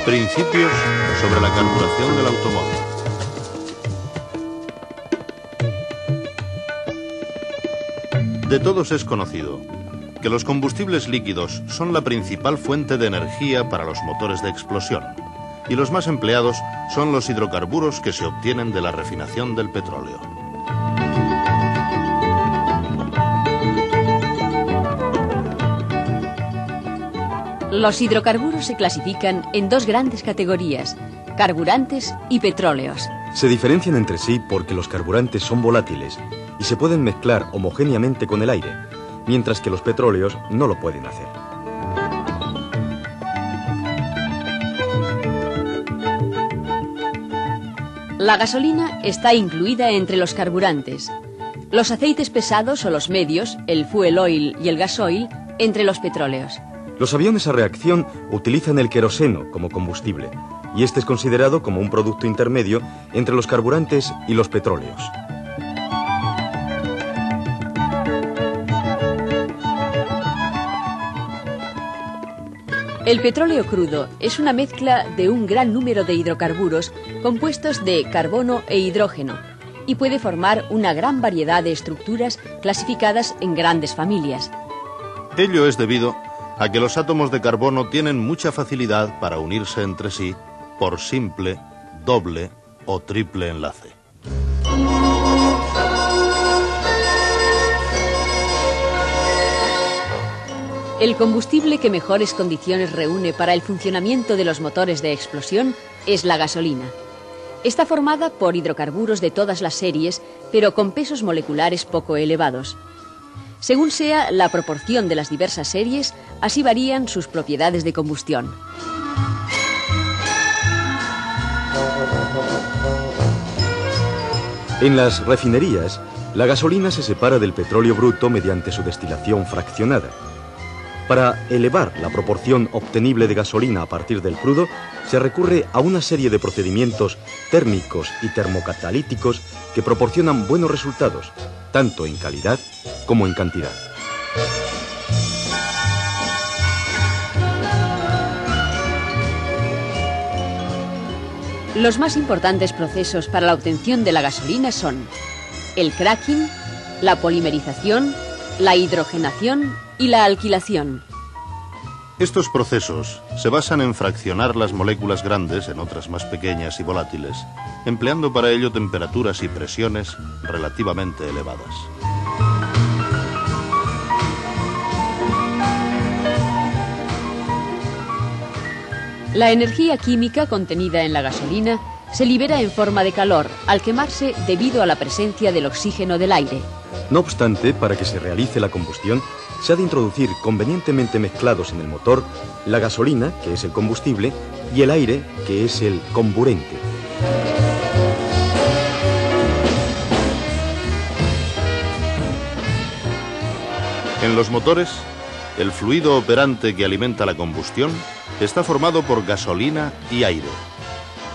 Principios sobre la carburación del automóvil. De todos es conocido que los combustibles líquidos son la principal fuente de energía para los motores de explosión, y los más empleados son los hidrocarburos que se obtienen de la refinación del petróleo. Los hidrocarburos se clasifican en dos grandes categorías: carburantes y petróleos. Se diferencian entre sí porque los carburantes son volátiles y se pueden mezclar homogéneamente con el aire, mientras que los petróleos no lo pueden hacer. La gasolina está incluida entre los carburantes. Los aceites pesados o los medios, el fuel oil y el gasoil, entre los petróleos. Los aviones a reacción utilizan el queroseno como combustible, y este es considerado como un producto intermedio entre los carburantes y los petróleos. El petróleo crudo es una mezcla de un gran número de hidrocarburos compuestos de carbono e hidrógeno y puede formar una gran variedad de estructuras clasificadas en grandes familias. Ello es debido a que los átomos de carbono tienen mucha facilidad para unirse entre sí por simple, doble o triple enlace. El combustible que mejores condiciones reúne para el funcionamiento de los motores de explosión es la gasolina. Está formada por hidrocarburos de todas las series, pero con pesos moleculares poco elevados. Según sea la proporción de las diversas series, así varían sus propiedades de combustión. En las refinerías, la gasolina se separa del petróleo bruto mediante su destilación fraccionada. Para elevar la proporción obtenible de gasolina a partir del crudo, se recurre a una serie de procedimientos térmicos y termocatalíticos que proporcionan buenos resultados, tanto en calidad como en cantidad. Los más importantes procesos para la obtención de la gasolina son el cracking, la polimerización, la hidrogenación y la alquilación. Estos procesos se basan en fraccionar las moléculas grandes en otras más pequeñas y volátiles, empleando para ello temperaturas y presiones relativamente elevadas. La energía química contenida en la gasolina se libera en forma de calor al quemarse debido a la presencia del oxígeno del aire. No obstante, para que se realice la combustión, se ha de introducir convenientemente mezclados en el motor la gasolina, que es el combustible, y el aire, que es el comburente. En los motores, el fluido operante que alimenta la combustión está formado por gasolina y aire.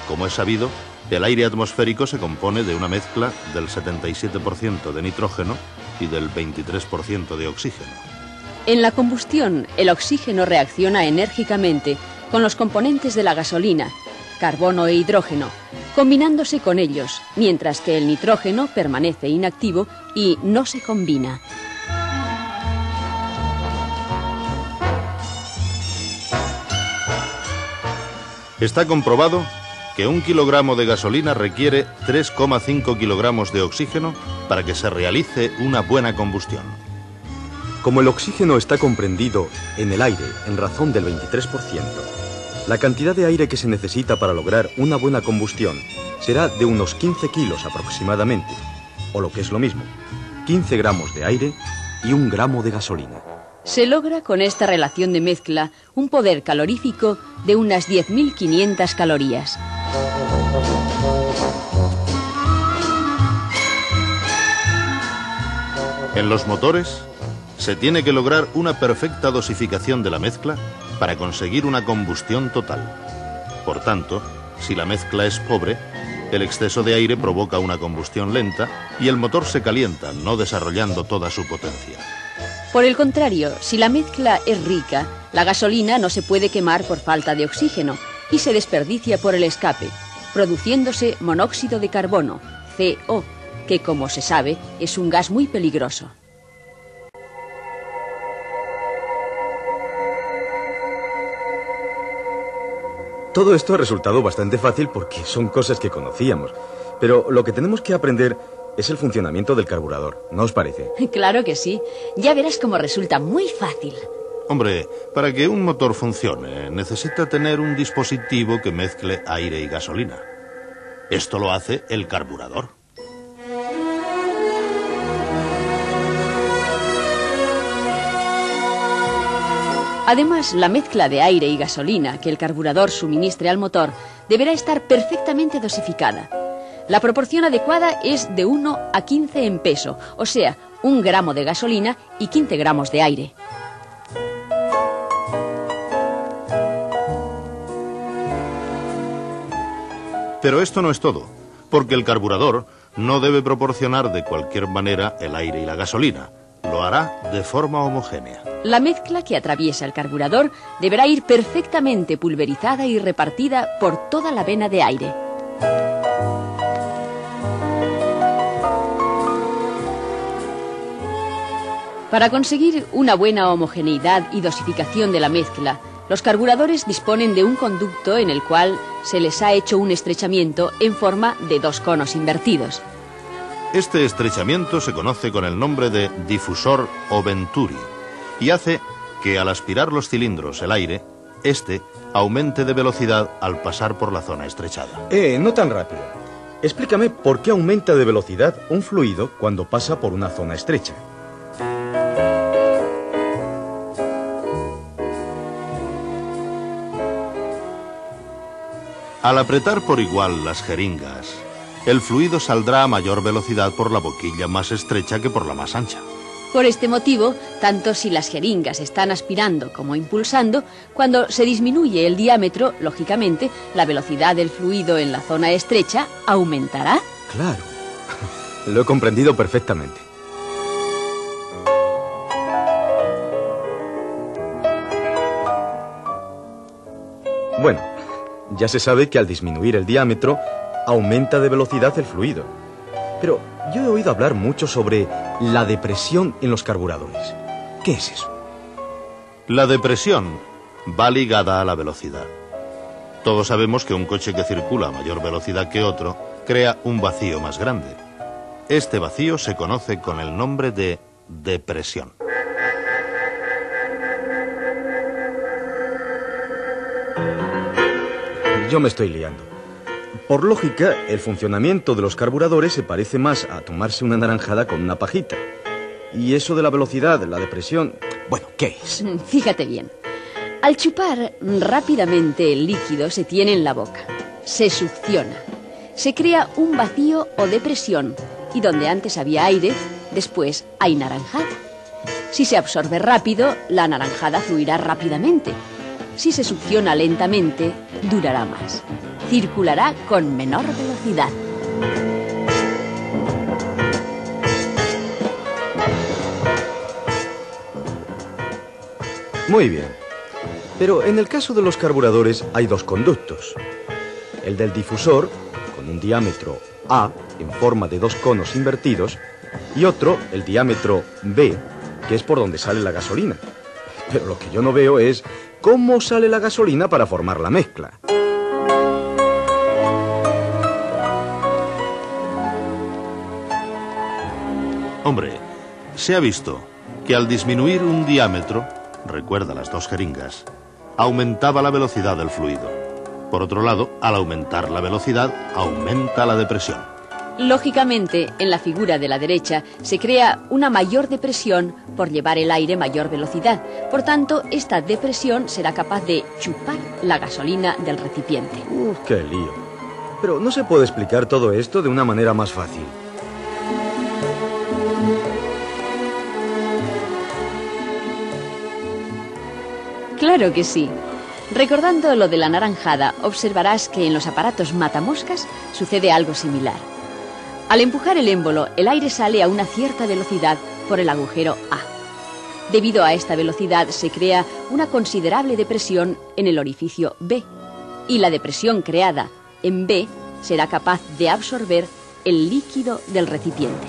Como es sabido, el aire atmosférico se compone de una mezcla del 77% de nitrógeno y del 23% de oxígeno. En la combustión, el oxígeno reacciona enérgicamente con los componentes de la gasolina, carbono e hidrógeno, combinándose con ellos, mientras que el nitrógeno permanece inactivo y no se combina. Está comprobado que 1 kilogramo de gasolina requiere 3,5 kilogramos de oxígeno para que se realice una buena combustión. Como el oxígeno está comprendido en el aire en razón del 23%, la cantidad de aire que se necesita para lograr una buena combustión será de unos 15 kilos aproximadamente, o lo que es lo mismo, 15 gramos de aire y 1 gramo de gasolina. Se logra con esta relación de mezcla un poder calorífico de unas 10.500 calorías. En los motores, se tiene que lograr una perfecta dosificación de la mezcla para conseguir una combustión total. Por tanto, si la mezcla es pobre, el exceso de aire provoca una combustión lenta y el motor se calienta, no desarrollando toda su potencia. Por el contrario, si la mezcla es rica, la gasolina no se puede quemar por falta de oxígeno y se desperdicia por el escape, produciéndose monóxido de carbono, CO, que, como se sabe, es un gas muy peligroso. Todo esto ha resultado bastante fácil porque son cosas que conocíamos. Pero lo que tenemos que aprender es el funcionamiento del carburador, ¿no os parece? Claro que sí. Ya verás cómo resulta muy fácil. Hombre, para que un motor funcione, necesita tener un dispositivo que mezcle aire y gasolina. Esto lo hace el carburador. Además, la mezcla de aire y gasolina que el carburador suministre al motor deberá estar perfectamente dosificada. La proporción adecuada es de 1 a 15 en peso, o sea, 1 gramo de gasolina y 15 gramos de aire. Pero esto no es todo, porque el carburador no debe proporcionar de cualquier manera el aire y la gasolina. Lo hará de forma homogénea. La mezcla que atraviesa el carburador deberá ir perfectamente pulverizada y repartida por toda la vena de aire. Para conseguir una buena homogeneidad y dosificación de la mezcla, los carburadores disponen de un conducto en el cual se les ha hecho un estrechamiento en forma de 2 conos invertidos. Este estrechamiento se conoce con el nombre de difusor o venturi y hace que al aspirar los cilindros el aire, este aumente de velocidad al pasar por la zona estrechada. No tan rápido. Explícame por qué aumenta de velocidad un fluido cuando pasa por una zona estrecha. Al apretar por igual las jeringas, el fluido saldrá a mayor velocidad por la boquilla más estrecha que por la más ancha. Por este motivo, tanto si las jeringas están aspirando como impulsando, cuando se disminuye el diámetro, lógicamente, la velocidad del fluido en la zona estrecha aumentará. Claro, lo he comprendido perfectamente. Bueno, ya se sabe que al disminuir el diámetro, aumenta de velocidad el fluido. Pero yo he oído hablar mucho sobre la depresión en los carburadores. ¿Qué es eso? La depresión va ligada a la velocidad. Todos sabemos que un coche que circula a mayor velocidad que otro crea un vacío más grande. Este vacío se conoce con el nombre de depresión. Yo me estoy liando. Por lógica, el funcionamiento de los carburadores se parece más a tomarse una naranjada con una pajita. Y eso de la velocidad, la depresión... Bueno, ¿qué es? Fíjate bien. Al chupar rápidamente el líquido se tiene en la boca. Se succiona. Se crea un vacío o depresión. Y donde antes había aire, después hay naranjada. Si se absorbe rápido, la naranjada fluirá rápidamente. Si se succiona lentamente, durará más. Circulará con menor velocidad. Muy bien. Pero en el caso de los carburadores hay 2 conductos. El del difusor, con un diámetro A en forma de 2 conos invertidos, y otro, el diámetro B, que es por donde sale la gasolina. Pero lo que yo no veo es cómo sale la gasolina para formar la mezcla. Hombre, se ha visto que al disminuir un diámetro, recuerda las 2 jeringas, aumentaba la velocidad del fluido. Por otro lado, al aumentar la velocidad, aumenta la depresión. Lógicamente, en la figura de la derecha se crea una mayor depresión por llevar el aire a mayor velocidad. Por tanto, esta depresión será capaz de chupar la gasolina del recipiente. ¡Qué lío! Pero ¿no se puede explicar todo esto de una manera más fácil? Claro que sí. Recordando lo de la naranjada, observarás que en los aparatos matamoscas sucede algo similar. Al empujar el émbolo, el aire sale a una cierta velocidad por el agujero A. Debido a esta velocidad se crea una considerable depresión en el orificio B, y la depresión creada en B será capaz de absorber el líquido del recipiente.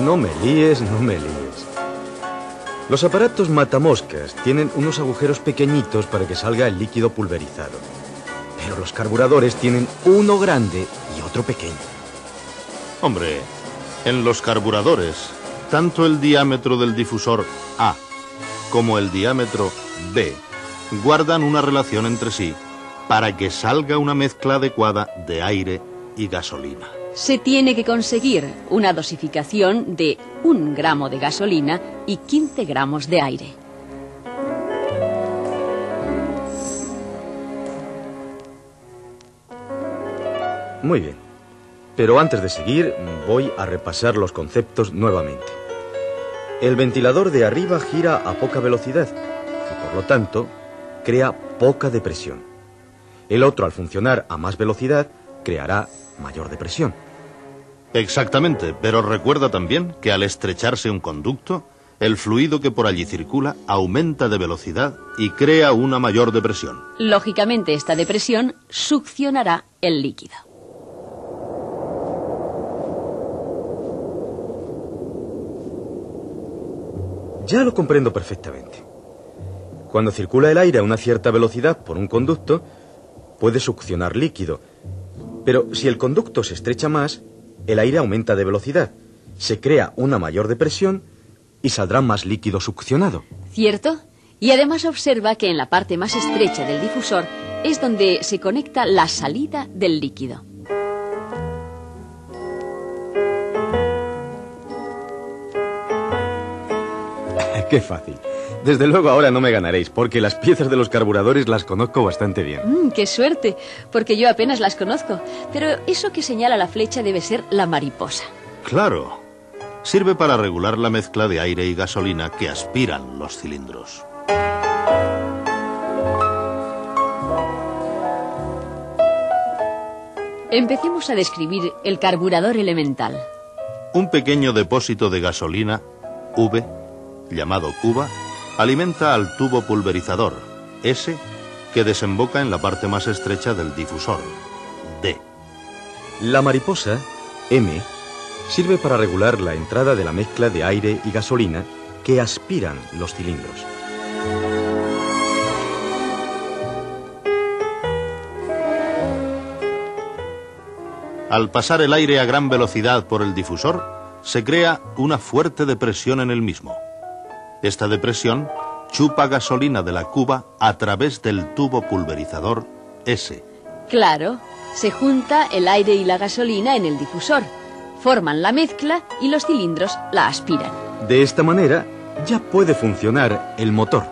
No me líes, no me líes. Los aparatos matamoscas tienen unos agujeros pequeñitos para que salga el líquido pulverizado. Pero los carburadores tienen uno grande y otro pequeño. Hombre, en los carburadores, tanto el diámetro del difusor A como el diámetro B guardan una relación entre sí para que salga una mezcla adecuada de aire y gasolina. Se tiene que conseguir una dosificación de 1 gramo de gasolina y 15 gramos de aire. Muy bien. Pero antes de seguir, voy a repasar los conceptos nuevamente. El ventilador de arriba gira a poca velocidad y, por lo tanto, crea poca depresión. El otro, al funcionar a más velocidad, creará mayor depresión. Exactamente, pero recuerda también que al estrecharse un conducto, el fluido que por allí circula aumenta de velocidad y crea una mayor depresión. Lógicamente, esta depresión succionará el líquido. Ya lo comprendo perfectamente. Cuando circula el aire a una cierta velocidad por un conducto, puede succionar líquido. Pero si el conducto se estrecha más, el aire aumenta de velocidad, se crea una mayor depresión y saldrá más líquido succionado. ¿Cierto? Y además observa que en la parte más estrecha del difusor es donde se conecta la salida del líquido. ¡Qué fácil! Desde luego ahora no me ganaréis, porque las piezas de los carburadores las conozco bastante bien. ¡Qué suerte! Porque yo apenas las conozco. Pero eso que señala la flecha debe ser la mariposa. Claro. Sirve para regular la mezcla de aire y gasolina que aspiran los cilindros. Empecemos a describir el carburador elemental. Un pequeño depósito de gasolina, V, llamado cuba, alimenta al tubo pulverizador, S, que desemboca en la parte más estrecha del difusor, D. La mariposa, M, sirve para regular la entrada de la mezcla de aire y gasolina que aspiran los cilindros. Al pasar el aire a gran velocidad por el difusor, se crea una fuerte depresión en el mismo. Esta depresión chupa gasolina de la cuba a través del tubo pulverizador S. Claro, se junta el aire y la gasolina en el difusor, forman la mezcla y los cilindros la aspiran. De esta manera ya puede funcionar el motor.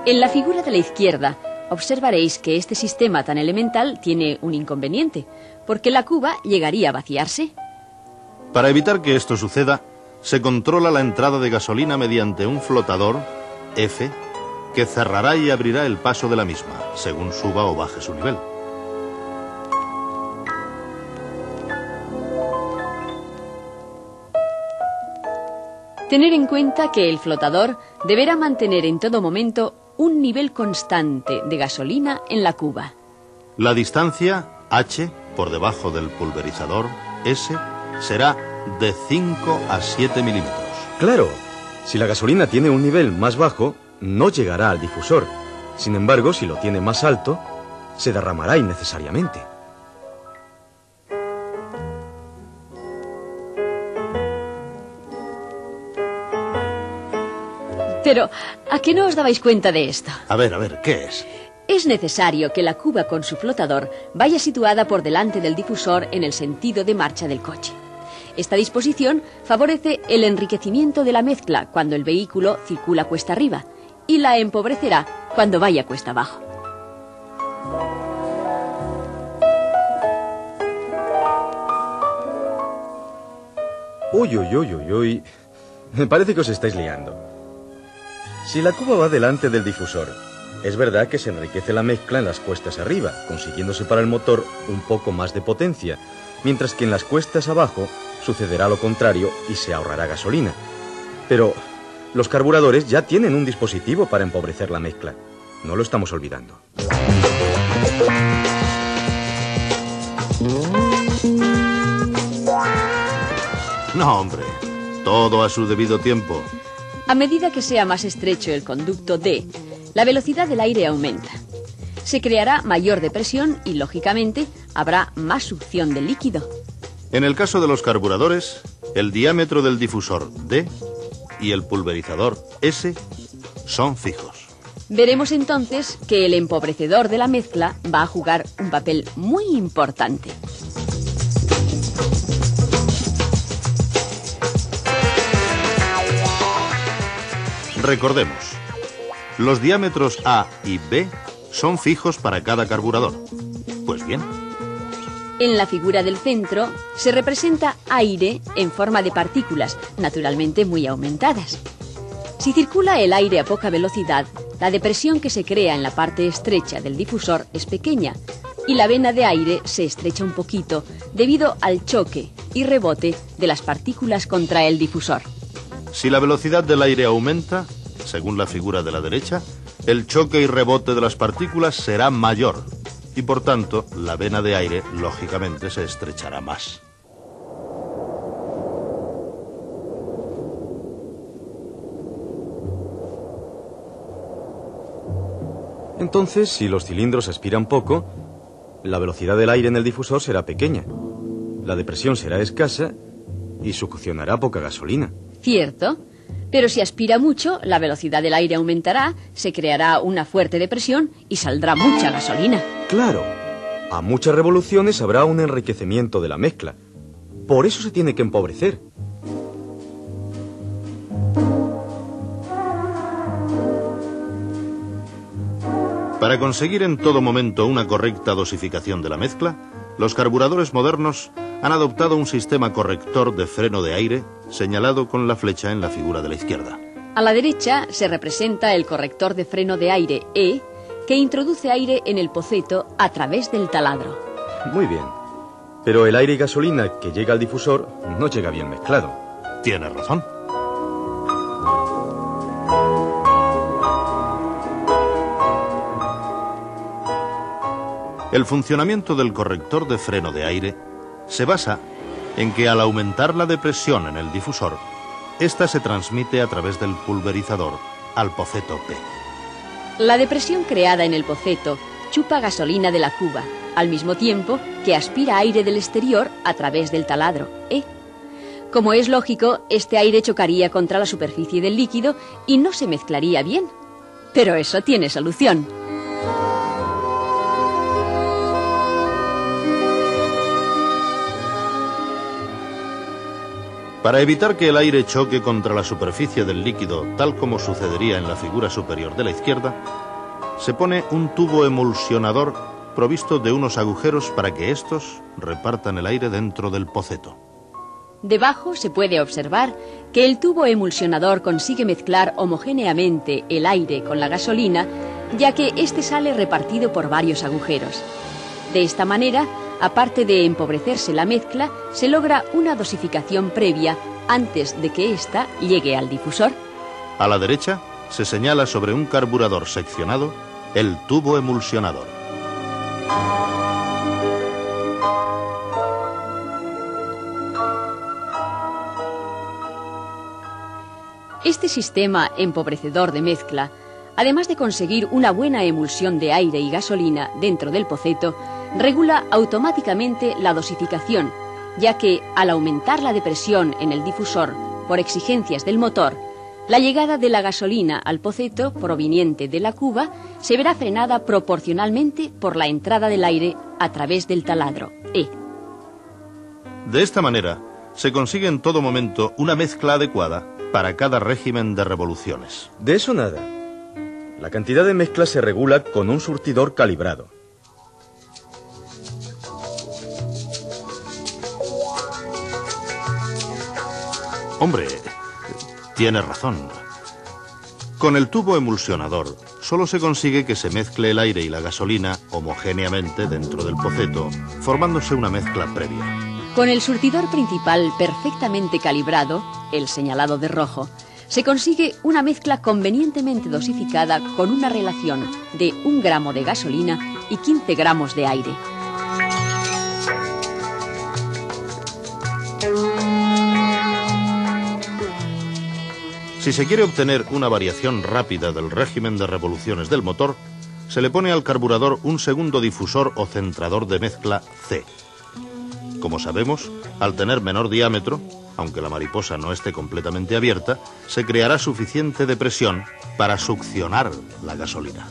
En la figura de la izquierda observaréis que este sistema tan elemental tiene un inconveniente, porque la cuba llegaría a vaciarse. Para evitar que esto suceda, se controla la entrada de gasolina mediante un flotador, F, que cerrará y abrirá el paso de la misma, según suba o baje su nivel. Tener en cuenta que el flotador deberá mantener en todo momento un nivel constante de gasolina en la cuba. La distancia, H, por debajo del pulverizador, S, será de 5 a 7 milímetros. Claro, si la gasolina tiene un nivel más bajo, no llegará al difusor. Sin embargo, si lo tiene más alto, se derramará innecesariamente. Pero, ¿a qué no os dabais cuenta de esto? A ver, ¿qué es? Es necesario que la cuba con su flotador vaya situada por delante del difusor en el sentido de marcha del coche. Esta disposición favorece el enriquecimiento de la mezcla cuando el vehículo circula cuesta arriba y la empobrecerá cuando vaya cuesta abajo. Uy. Me parece que os estáis liando. Si la cuba va delante del difusor, es verdad que se enriquece la mezcla en las cuestas arriba, consiguiéndose para el motor un poco más de potencia, mientras que en las cuestas abajo sucederá lo contrario y se ahorrará gasolina. Pero los carburadores ya tienen un dispositivo para empobrecer la mezcla. No lo estamos olvidando. No, hombre. Todo a su debido tiempo. A medida que sea más estrecho el conducto D, la velocidad del aire aumenta. Se creará mayor depresión y, lógicamente, habrá más succión del líquido. En el caso de los carburadores, el diámetro del difusor D y el pulverizador S son fijos. Veremos entonces que el empobrecedor de la mezcla va a jugar un papel muy importante. Recordemos, los diámetros A y B son fijos para cada carburador. Pues bien. En la figura del centro se representa aire en forma de partículas, naturalmente muy aumentadas. Si circula el aire a poca velocidad, la depresión que se crea en la parte estrecha del difusor es pequeña y la vena de aire se estrecha un poquito debido al choque y rebote de las partículas contra el difusor. Si la velocidad del aire aumenta, según la figura de la derecha, el choque y rebote de las partículas será mayor y, por tanto, la vena de aire, lógicamente, se estrechará más. Entonces, si los cilindros aspiran poco, la velocidad del aire en el difusor será pequeña, la depresión será escasa y succionará poca gasolina. Cierto, pero si aspira mucho, la velocidad del aire aumentará, se creará una fuerte depresión y saldrá mucha gasolina. Claro, a muchas revoluciones habrá un enriquecimiento de la mezcla. Por eso se tiene que empobrecer. Para conseguir en todo momento una correcta dosificación de la mezcla, los carburadores modernos han adoptado un sistema corrector de freno de aire señalado con la flecha en la figura de la izquierda. A la derecha se representa el corrector de freno de aire E, que introduce aire en el poceto a través del taladro. Muy bien, pero el aire y gasolina que llega al difusor no llega bien mezclado. Tienes razón. El funcionamiento del corrector de freno de aire se basa en que al aumentar la depresión en el difusor, esta se transmite a través del pulverizador al poceto P. La depresión creada en el poceto chupa gasolina de la cuba, al mismo tiempo que aspira aire del exterior a través del taladro E. Como es lógico, este aire chocaría contra la superficie del líquido y no se mezclaría bien. Pero eso tiene solución. Para evitar que el aire choque contra la superficie del líquido, tal como sucedería en la figura superior de la izquierda, se pone un tubo emulsionador provisto de unos agujeros para que estos repartan el aire dentro del poceto. Debajo se puede observar que el tubo emulsionador consigue mezclar homogéneamente el aire con la gasolina, ya que éste sale repartido por varios agujeros. De esta manera, aparte de empobrecerse la mezcla, se logra una dosificación previa antes de que ésta llegue al difusor. A la derecha se señala sobre un carburador seccionado el tubo emulsionador. Este sistema empobrecedor de mezcla, además de conseguir una buena emulsión de aire y gasolina dentro del poceto, regula automáticamente la dosificación, ya que al aumentar la depresión en el difusor por exigencias del motor, la llegada de la gasolina al poceto proveniente de la cuba se verá frenada proporcionalmente por la entrada del aire a través del taladro E. De esta manera, se consigue en todo momento una mezcla adecuada para cada régimen de revoluciones. De eso nada. La cantidad de mezcla se regula con un surtidor calibrado. Hombre, tienes razón. Con el tubo emulsionador, solo se consigue que se mezcle el aire y la gasolina homogéneamente dentro del poceto, formándose una mezcla previa. Con el surtidor principal perfectamente calibrado, el señalado de rojo, se consigue una mezcla convenientemente dosificada con una relación de 1 gramo de gasolina y 15 gramos de aire. Si se quiere obtener una variación rápida del régimen de revoluciones del motor, se le pone al carburador un segundo difusor o centrador de mezcla C. Como sabemos, al tener menor diámetro, aunque la mariposa no esté completamente abierta, se creará suficiente depresión para succionar la gasolina.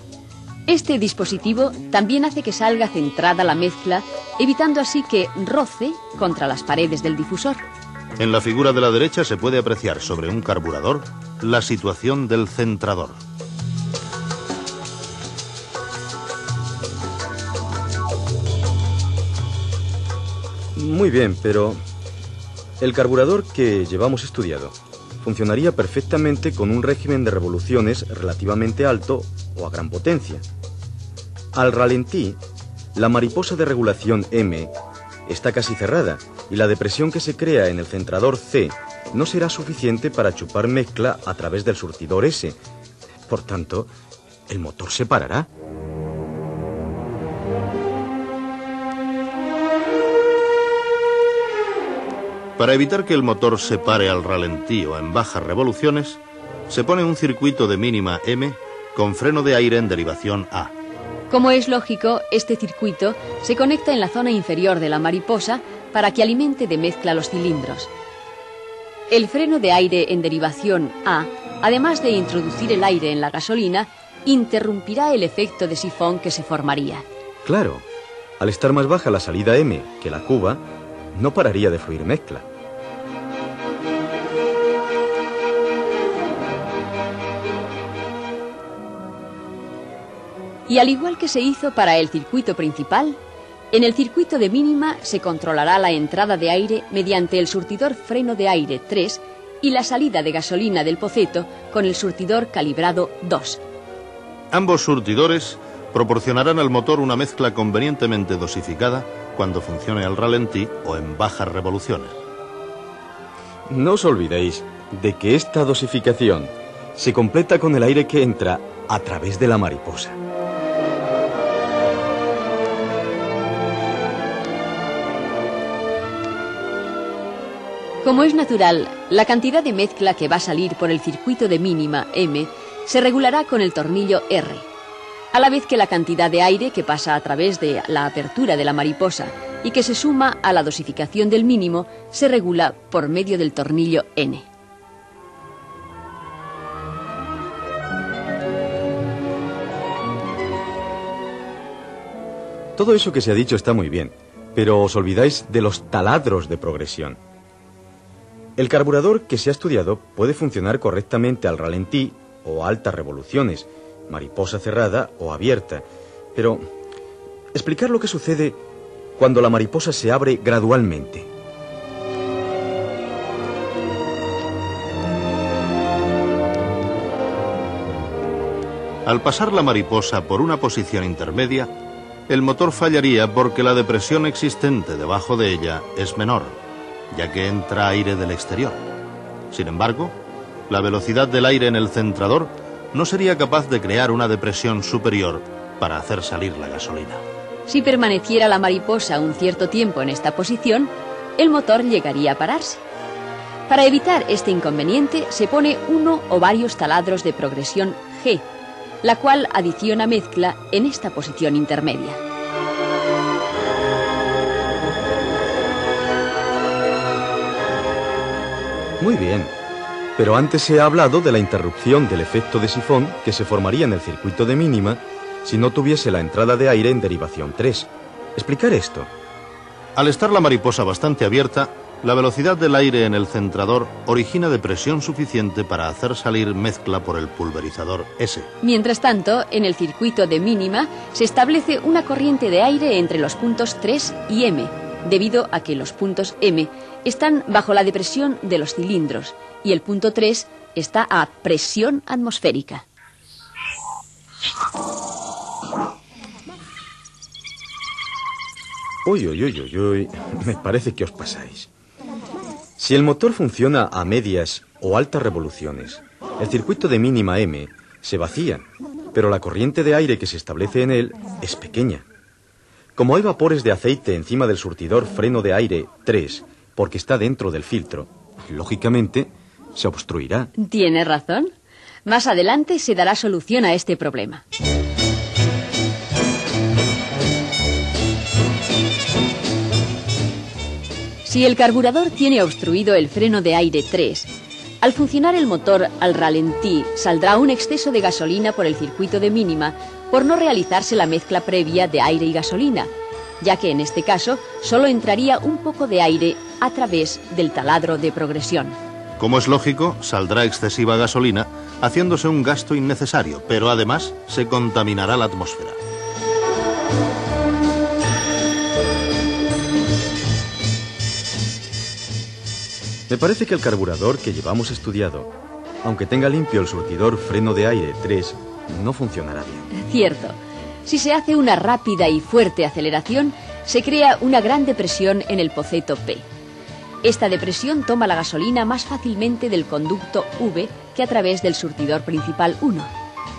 Este dispositivo también hace que salga centrada la mezcla, evitando así que roce contra las paredes del difusor. En la figura de la derecha se puede apreciar sobre un carburador la situación del centrador. Muy bien, pero el carburador que llevamos estudiado funcionaría perfectamente con un régimen de revoluciones relativamente alto o a gran potencia. Al ralentí, la mariposa de regulación M está casi cerrada y la depresión que se crea en el centrador C no será suficiente para chupar mezcla a través del surtidor S. Por tanto, el motor se parará. Para evitar que el motor se pare al ralentí o en bajas revoluciones, se pone un circuito de mínima M con freno de aire en derivación A. Como es lógico, este circuito se conecta en la zona inferior de la mariposa para que alimente de mezcla los cilindros. El freno de aire en derivación A, además de introducir el aire en la gasolina, interrumpirá el efecto de sifón que se formaría. Claro, al estar más baja la salida M que la cuba, no pararía de fluir mezcla. Y al igual que se hizo para el circuito principal, en el circuito de mínima se controlará la entrada de aire mediante el surtidor freno de aire 3 y la salida de gasolina del poceto con el surtidor calibrado 2. Ambos surtidores proporcionarán al motor una mezcla convenientemente dosificada cuando funcione al ralentí o en bajas revoluciones. No os olvidéis de que esta dosificación se completa con el aire que entra a través de la mariposa. Como es natural, la cantidad de mezcla que va a salir por el circuito de mínima M se regulará con el tornillo R, a la vez que la cantidad de aire que pasa a través de la apertura de la mariposa y que se suma a la dosificación del mínimo se regula por medio del tornillo N. Todo eso que se ha dicho está muy bien, pero os olvidáis de los taladros de progresión. El carburador que se ha estudiado puede funcionar correctamente al ralentí o a altas revoluciones, mariposa cerrada o abierta, pero explicar lo que sucede cuando la mariposa se abre gradualmente. Al pasar la mariposa por una posición intermedia, el motor fallaría porque la depresión existente debajo de ella es menor, ya que entra aire del exterior. Sin embargo, la velocidad del aire en el centrador no sería capaz de crear una depresión superior para hacer salir la gasolina. Si permaneciera la mariposa un cierto tiempo en esta posición, el motor llegaría a pararse. Para evitar este inconveniente, se pone uno o varios taladros de progresión G, la cual adiciona mezcla en esta posición intermedia. Muy bien, pero antes se ha hablado de la interrupción del efecto de sifón que se formaría en el circuito de mínima si no tuviese la entrada de aire en derivación 3. Explicar esto. Al estar la mariposa bastante abierta, la velocidad del aire en el centrador origina depresión suficiente para hacer salir mezcla por el pulverizador S. Mientras tanto, en el circuito de mínima se establece una corriente de aire entre los puntos 3 y M, debido a que los puntos M están bajo la depresión de los cilindros y el punto 3 Está a presión atmosférica. Uy, uy, uy, uy, uy. Me parece que os pasáis. Si el motor funciona a medias o altas revoluciones, el circuito de mínima M se vacía, pero la corriente de aire que se establece en él es pequeña. Como hay vapores de aceite encima del surtidor freno de aire 3, porque está dentro del filtro, lógicamente se obstruirá. Tiene razón. Más adelante se dará solución a este problema. Si el carburador tiene obstruido el freno de aire 3, al funcionar el motor al ralentí saldrá un exceso de gasolina por el circuito de mínima por no realizarse la mezcla previa de aire y gasolina, ya que en este caso solo entraría un poco de aire a través del taladro de progresión. Como es lógico, saldrá excesiva gasolina, haciéndose un gasto innecesario, pero además se contaminará la atmósfera. Me parece que el carburador que llevamos estudiado, aunque tenga limpio el surtidor freno de aire 3, no funcionará bien. Cierto. Si se hace una rápida y fuerte aceleración, se crea una gran depresión en el poceto P. Esta depresión toma la gasolina más fácilmente del conducto V que a través del surtidor principal 1.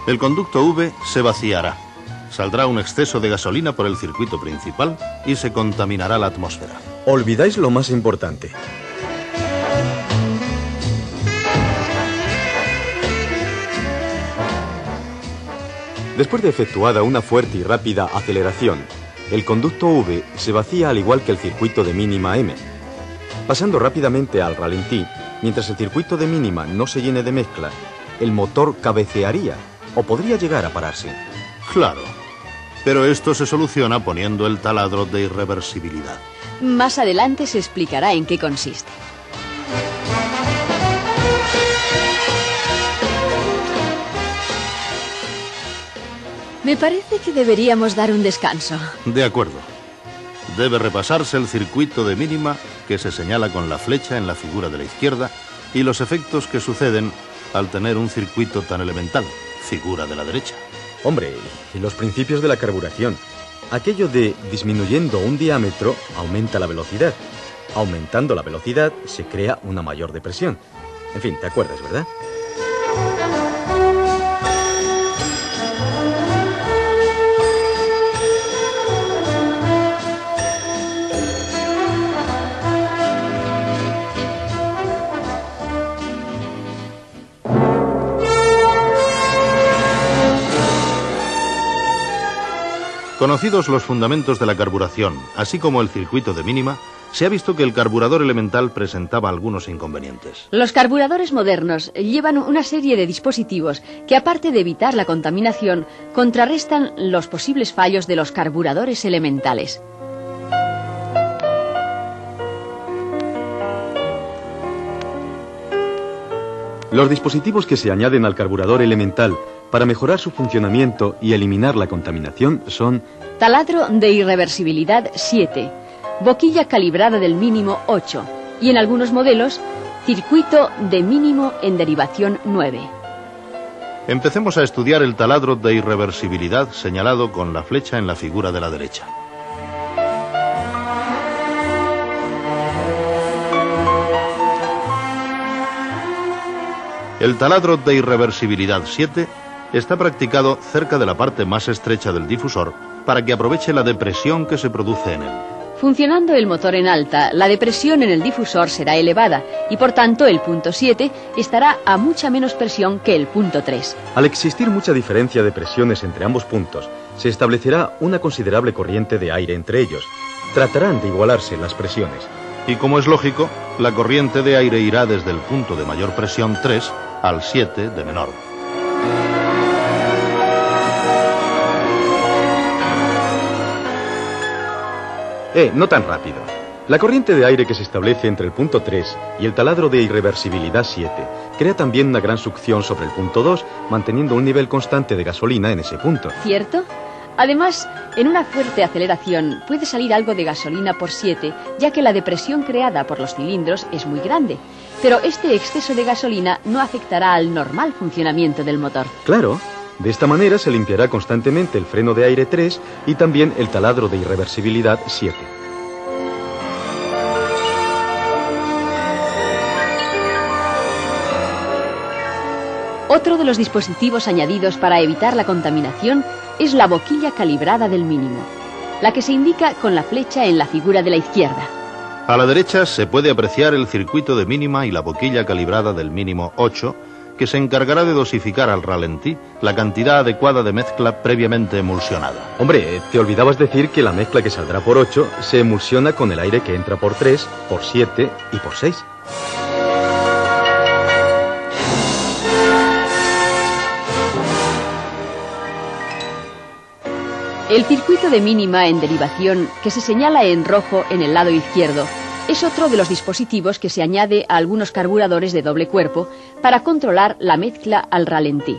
El conducto V se vaciará. Saldrá un exceso de gasolina por el circuito principal y se contaminará la atmósfera. Olvidáis lo más importante. Después de efectuada una fuerte y rápida aceleración, el conducto V se vacía al igual que el circuito de mínima M. Pasando rápidamente al ralentí, mientras el circuito de mínima no se llene de mezcla, el motor cabecearía o podría llegar a pararse. Claro, pero esto se soluciona poniendo el taladro de irreversibilidad. Más adelante se explicará en qué consiste. Me parece que deberíamos dar un descanso. De acuerdo. Debe repasarse el circuito de mínima que se señala con la flecha en la figura de la izquierda y los efectos que suceden al tener un circuito tan elemental, figura de la derecha. Hombre, y los principios de la carburación. Aquello de disminuyendo un diámetro aumenta la velocidad. Aumentando la velocidad se crea una mayor depresión. En fin, ¿te acuerdas, verdad? Conocidos los fundamentos de la carburación, así como el circuito de mínima, se ha visto que el carburador elemental presentaba algunos inconvenientes. Los carburadores modernos llevan una serie de dispositivos que, aparte de evitar la contaminación, contrarrestan los posibles fallos de los carburadores elementales. Los dispositivos que se añaden al carburador elemental para mejorar su funcionamiento y eliminar la contaminación son: taladro de irreversibilidad 7, boquilla calibrada del mínimo 8 y, en algunos modelos, circuito de mínimo en derivación 9. Empecemos a estudiar el taladro de irreversibilidad señalado con la flecha en la figura de la derecha. El taladro de irreversibilidad 7 está practicado cerca de la parte más estrecha del difusor para que aproveche la depresión que se produce en él. Funcionando el motor en alta, la depresión en el difusor será elevada y, por tanto, el punto 7 estará a mucha menos presión que el punto 3. Al existir mucha diferencia de presiones entre ambos puntos, se establecerá una considerable corriente de aire entre ellos. Tratarán de igualarse las presiones. Y como es lógico, la corriente de aire irá desde el punto de mayor presión 3 al 7 de menor. No tan rápido. La corriente de aire que se establece entre el punto 3 y el taladro de irreversibilidad 7 crea también una gran succión sobre el punto 2, manteniendo un nivel constante de gasolina en ese punto. ¿Cierto? Además, en una fuerte aceleración puede salir algo de gasolina por 7, ya que la depresión creada por los cilindros es muy grande. Pero este exceso de gasolina no afectará al normal funcionamiento del motor. Claro, de esta manera se limpiará constantemente el freno de aire 3 y también el taladro de irreversibilidad 7. Otro de los dispositivos añadidos para evitar la contaminación es la boquilla calibrada del mínimo, la que se indica con la flecha en la figura de la izquierda. A la derecha se puede apreciar el circuito de mínima y la boquilla calibrada del mínimo 8, que se encargará de dosificar al ralentí la cantidad adecuada de mezcla previamente emulsionada. Hombre, te olvidabas decir que la mezcla que saldrá por 8 se emulsiona con el aire que entra por 3, por 7 y por 6. El circuito de mínima en derivación, que se señala en rojo en el lado izquierdo, es otro de los dispositivos que se añade a algunos carburadores de doble cuerpo para controlar la mezcla al ralentí.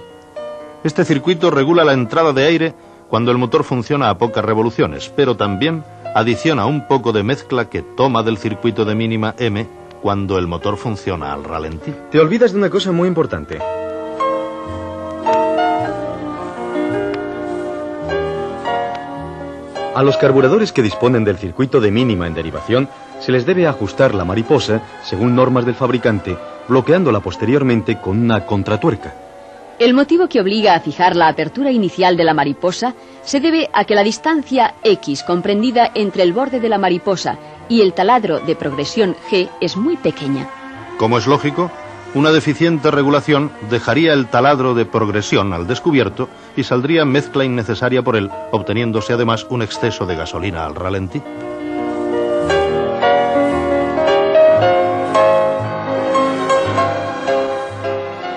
Este circuito regula la entrada de aire cuando el motor funciona a pocas revoluciones, pero también adiciona un poco de mezcla que toma del circuito de mínima M cuando el motor funciona al ralentí. Te olvidas de una cosa muy importante. A los carburadores que disponen del circuito de mínima en derivación se les debe ajustar la mariposa según normas del fabricante, bloqueándola posteriormente con una contratuerca. El motivo que obliga a fijar la apertura inicial de la mariposa se debe a que la distancia X comprendida entre el borde de la mariposa y el taladro de progresión G es muy pequeña. Como es lógico, una deficiente regulación dejaría el taladro de progresión al descubierto y saldría mezcla innecesaria por él, obteniéndose además un exceso de gasolina al ralentí.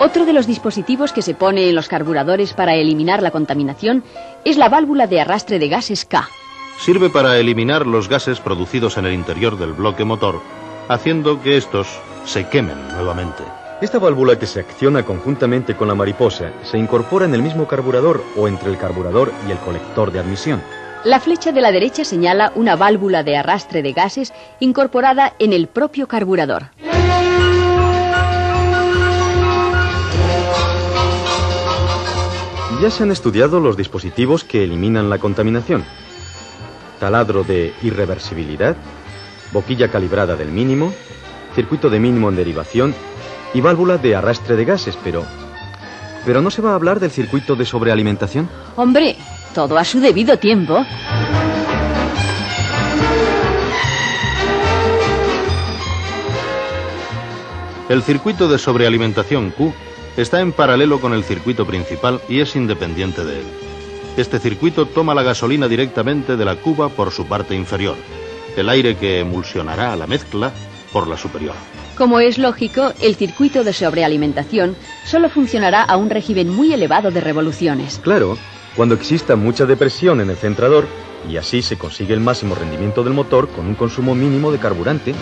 Otro de los dispositivos que se pone en los carburadores para eliminar la contaminación es la válvula de arrastre de gases K. Sirve para eliminar los gases producidos en el interior del bloque motor, haciendo que estos se quemen nuevamente. Esta válvula, que se acciona conjuntamente con la mariposa, se incorpora en el mismo carburador o entre el carburador y el colector de admisión. La flecha de la derecha señala una válvula de arrastre de gases incorporada en el propio carburador. Ya se han estudiado los dispositivos que eliminan la contaminación. Taladro de irreversibilidad, boquilla calibrada del mínimo, circuito de mínimo en derivación y válvula de arrastre de gases, pero ¿no se va a hablar del circuito de sobrealimentación? Hombre, todo a su debido tiempo. El circuito de sobrealimentación Q está en paralelo con el circuito principal y es independiente de él. Este circuito toma la gasolina directamente de la cuba por su parte inferior, el aire que emulsionará la mezcla por la superior. Como es lógico, el circuito de sobrealimentación solo funcionará a un régimen muy elevado de revoluciones. Claro, cuando exista mucha depresión en el centrador, y así se consigue el máximo rendimiento del motor con un consumo mínimo de carburante.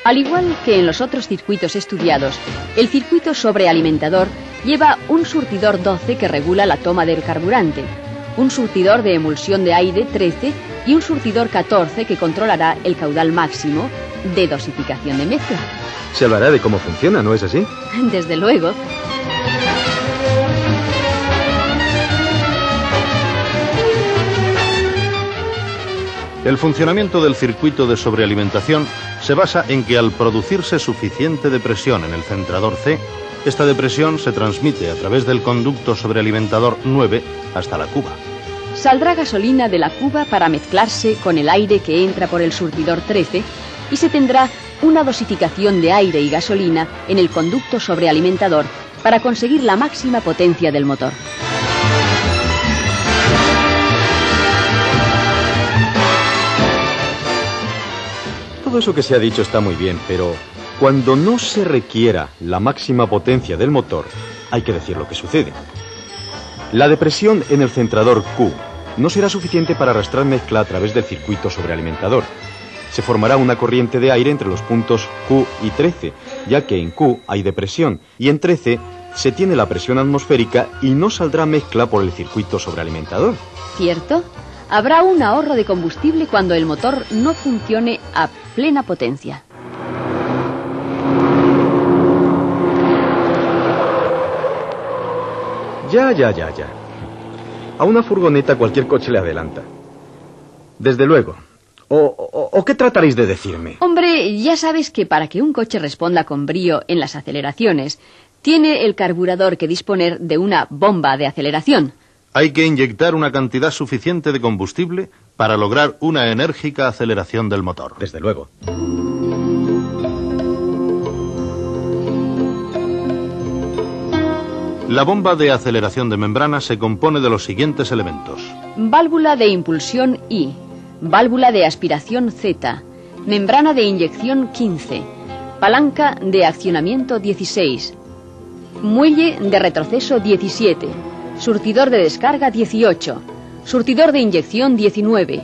Al igual que en los otros circuitos estudiados, el circuito sobrealimentador lleva un surtidor 12 que regula la toma del carburante, un surtidor de emulsión de aire 13 y un surtidor 14 que controlará el caudal máximo de dosificación de mezcla. Se hablará de cómo funciona, ¿no es así? Desde luego. El funcionamiento del circuito de sobrealimentación se basa en que al producirse suficiente depresión en el centrador C, esta depresión se transmite a través del conducto sobrealimentador 9 hasta la cuba. Saldrá gasolina de la cuba para mezclarse con el aire que entra por el surtidor 13 y se tendrá una dosificación de aire y gasolina en el conducto sobrealimentador para conseguir la máxima potencia del motor. Todo eso que se ha dicho está muy bien, pero cuando no se requiera la máxima potencia del motor, hay que decir lo que sucede. La depresión en el centrador Q no será suficiente para arrastrar mezcla a través del circuito sobrealimentador. Se formará una corriente de aire entre los puntos Q y 13, ya que en Q hay depresión y en 13 se tiene la presión atmosférica y no saldrá mezcla por el circuito sobrealimentador. ¿Cierto? Habrá un ahorro de combustible cuando el motor no funcione a plena potencia. Ya. A una furgoneta cualquier coche le adelanta. Desde luego. ¿O qué trataréis de decirme? Hombre, ya sabes que para que un coche responda con brío en las aceleraciones, tiene el carburador que disponer de una bomba de aceleración. Hay que inyectar una cantidad suficiente de combustible para lograr una enérgica aceleración del motor. Desde luego. La bomba de aceleración de membrana se compone de los siguientes elementos. Válvula de impulsión I, válvula de aspiración Z, membrana de inyección 15, palanca de accionamiento 16, muelle de retroceso 17, surtidor de descarga 18, surtidor de inyección 19,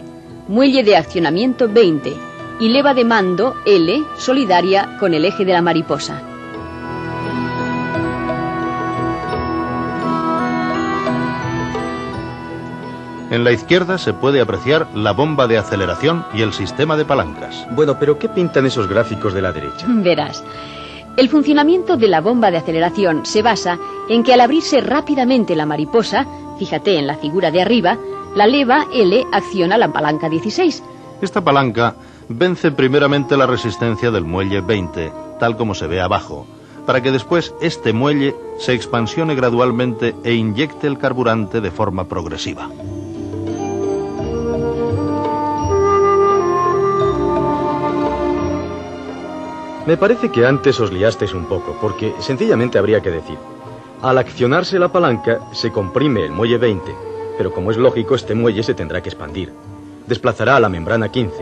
muelle de accionamiento 20 y leva de mando L solidaria con el eje de la mariposa. En la izquierda se puede apreciar la bomba de aceleración y el sistema de palancas. Bueno, pero ¿qué pintan esos gráficos de la derecha? Verás. El funcionamiento de la bomba de aceleración se basa en que al abrirse rápidamente la mariposa, fíjate en la figura de arriba, la leva L acciona la palanca 16. Esta palanca vence primeramente la resistencia del muelle 20, tal como se ve abajo, para que después este muelle se expansione gradualmente e inyecte el carburante de forma progresiva. Me parece que antes os liasteis un poco, porque sencillamente habría que decir: al accionarse la palanca, se comprime el muelle 20, pero como es lógico, este muelle se tendrá que expandir. Desplazará a la membrana 15,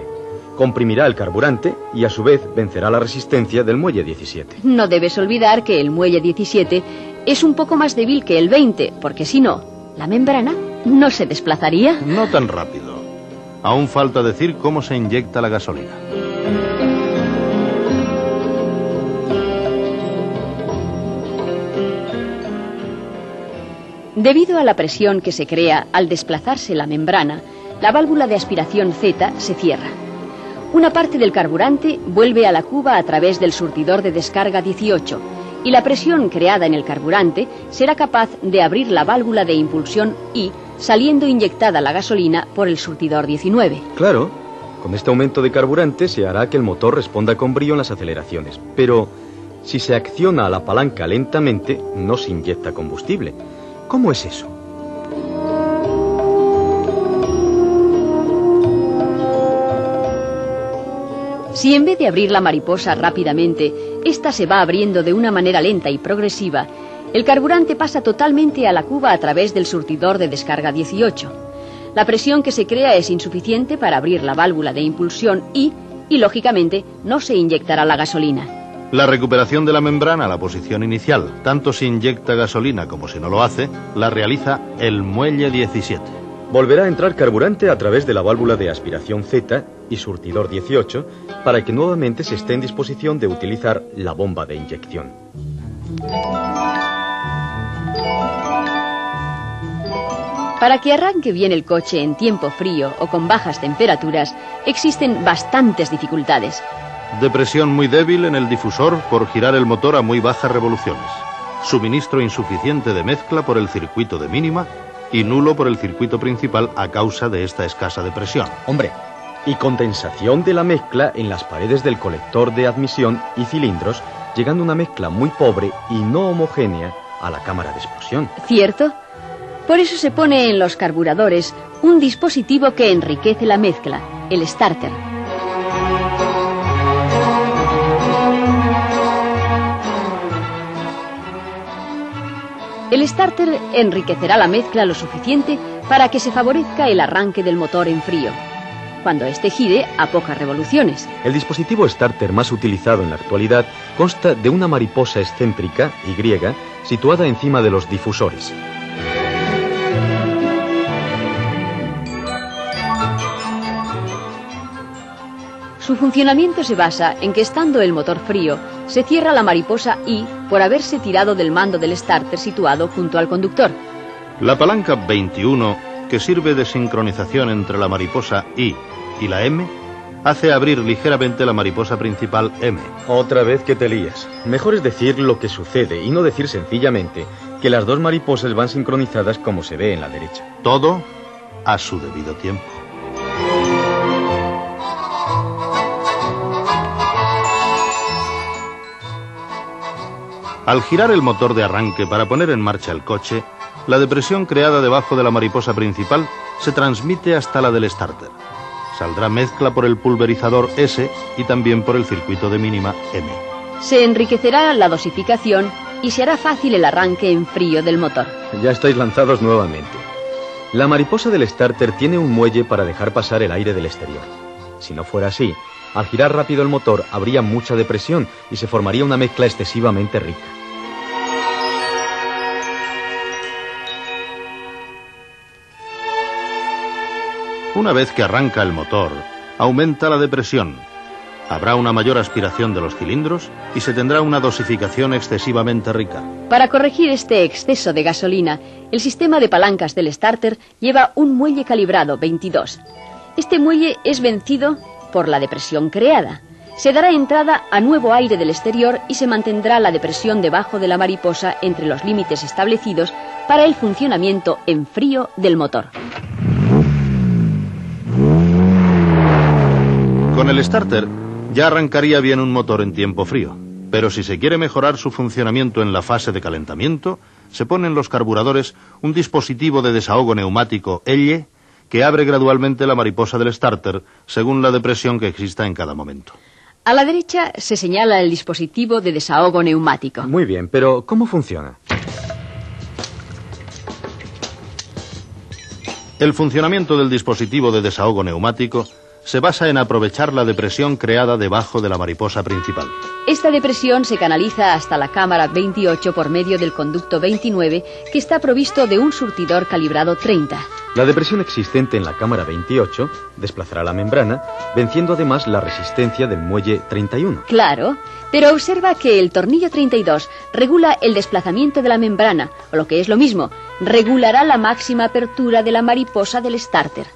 comprimirá el carburante y a su vez vencerá la resistencia del muelle 17. No debes olvidar que el muelle 17 es un poco más débil que el 20, porque si no, la membrana no se desplazaría. No tan rápido. Aún falta decir cómo se inyecta la gasolina. Debido a la presión que se crea al desplazarse la membrana, la válvula de aspiración Z se cierra. Una parte del carburante vuelve a la cuba a través del surtidor de descarga 18 y la presión creada en el carburante será capaz de abrir la válvula de impulsión I, saliendo inyectada la gasolina por el surtidor 19. Claro, con este aumento de carburante se hará que el motor responda con brío en las aceleraciones, pero si se acciona a la palanca lentamente, no se inyecta combustible. ¿Cómo es eso? Si en vez de abrir la mariposa rápidamente, ésta se va abriendo de una manera lenta y progresiva, el carburante pasa totalmente a la cuba a través del surtidor de descarga 18. La presión que se crea es insuficiente para abrir la válvula de impulsión y lógicamente, no se inyectará la gasolina. La recuperación de la membrana a la posición inicial, tanto si inyecta gasolina como si no lo hace, la realiza el muelle 17. Volverá a entrar carburante a través de la válvula de aspiración Z y surtidor 18 para que nuevamente se esté en disposición de utilizar la bomba de inyección. Para que arranque bien el coche en tiempo frío o con bajas temperaturas, existen bastantes dificultades. Depresión muy débil en el difusor por girar el motor a muy bajas revoluciones. Suministro insuficiente de mezcla por el circuito de mínima y nulo por el circuito principal a causa de esta escasa depresión. Hombre, y condensación de la mezcla en las paredes del colector de admisión y cilindros, llegando una mezcla muy pobre y no homogénea a la cámara de explosión. ¿Cierto? Por eso se pone en los carburadores un dispositivo que enriquece la mezcla, el starter. El starter enriquecerá la mezcla lo suficiente para que se favorezca el arranque del motor en frío, cuando éste gire a pocas revoluciones. El dispositivo starter más utilizado en la actualidad consta de una mariposa excéntrica, Y, situada encima de los difusores. Su funcionamiento se basa en que, estando el motor frío, se cierra la mariposa I por haberse tirado del mando del starter situado junto al conductor. La palanca 21, que sirve de sincronización entre la mariposa I y la M, hace abrir ligeramente la mariposa principal M. Otra vez que te lías. Mejor es decir lo que sucede y no decir sencillamente que las dos mariposas van sincronizadas como se ve en la derecha. Todo a su debido tiempo. Al girar el motor de arranque para poner en marcha el coche, la depresión creada debajo de la mariposa principal se transmite hasta la del starter. Saldrá mezcla por el pulverizador S y también por el circuito de mínima M. Se enriquecerá la dosificación y se hará fácil el arranque en frío del motor. Ya estáis lanzados nuevamente. La mariposa del starter tiene un muelle para dejar pasar el aire del exterior. Si no fuera así, al girar rápido el motor habría mucha depresión y se formaría una mezcla excesivamente rica. Una vez que arranca el motor, aumenta la depresión. Habrá una mayor aspiración de los cilindros y se tendrá una dosificación excesivamente rica. Para corregir este exceso de gasolina, el sistema de palancas del starter lleva un muelle calibrado 22. Este muelle es vencido por la depresión creada. Se dará entrada a nuevo aire del exterior y se mantendrá la depresión debajo de la mariposa entre los límites establecidos para el funcionamiento en frío del motor. Con el starter ya arrancaría bien un motor en tiempo frío, pero si se quiere mejorar su funcionamiento en la fase de calentamiento, se pone en los carburadores un dispositivo de desahogo neumático ELLE que abre gradualmente la mariposa del starter según la depresión que exista en cada momento. A la derecha se señala el dispositivo de desahogo neumático. Muy bien, pero ¿cómo funciona? El funcionamiento del dispositivo de desahogo neumático se basa en aprovechar la depresión creada debajo de la mariposa principal. Esta depresión se canaliza hasta la cámara 28 por medio del conducto 29, que está provisto de un surtidor calibrado 30. La depresión existente en la cámara 28 desplazará la membrana, venciendo además la resistencia del muelle 31. Claro, pero observa que el tornillo 32 regula el desplazamiento de la membrana, o lo que es lo mismo, regulará la máxima apertura de la mariposa del starter.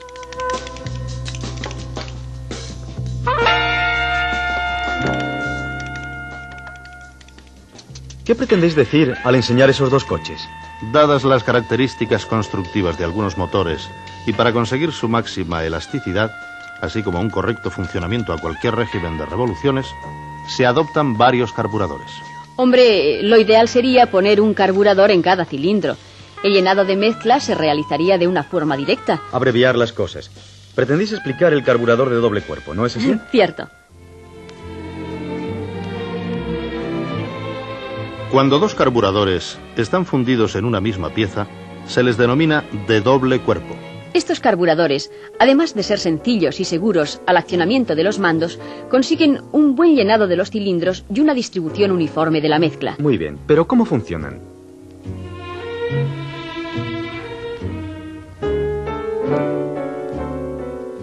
¿Qué pretendéis decir al enseñar esos dos coches? Dadas las características constructivas de algunos motores y para conseguir su máxima elasticidad, así como un correcto funcionamiento a cualquier régimen de revoluciones, se adoptan varios carburadores. Hombre, lo ideal sería poner un carburador en cada cilindro. El llenado de mezcla se realizaría de una forma directa. Abreviar las cosas. Pretendéis explicar el carburador de doble cuerpo, ¿no es así? Cierto. Cuando dos carburadores están fundidos en una misma pieza, se les denomina de doble cuerpo. Estos carburadores, además de ser sencillos y seguros al accionamiento de los mandos, consiguen un buen llenado de los cilindros y una distribución uniforme de la mezcla. Muy bien, pero ¿cómo funcionan?